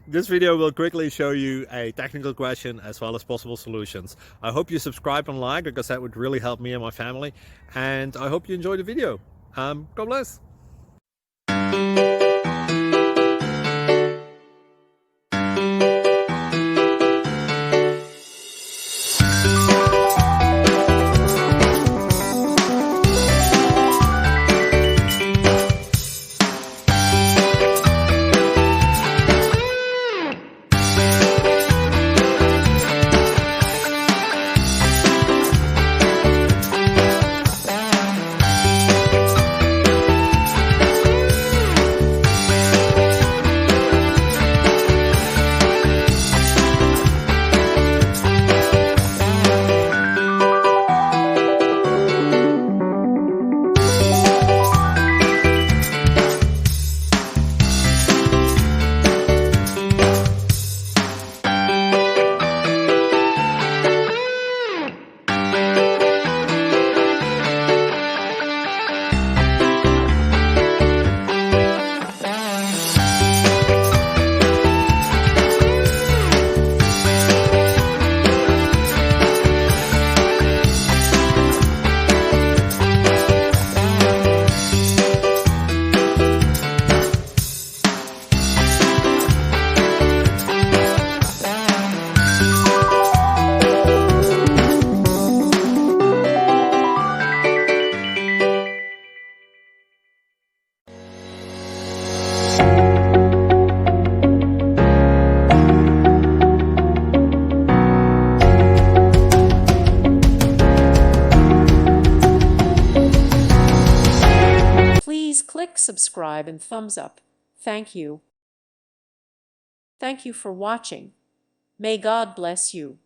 This video will quickly show you a technical question as well as possible solutions. I hope you subscribe and like, because that would really help me and my family. And I hope you enjoy the video. God bless. Please click subscribe and thumbs up. Thank you. Thank you for watching. May God bless you.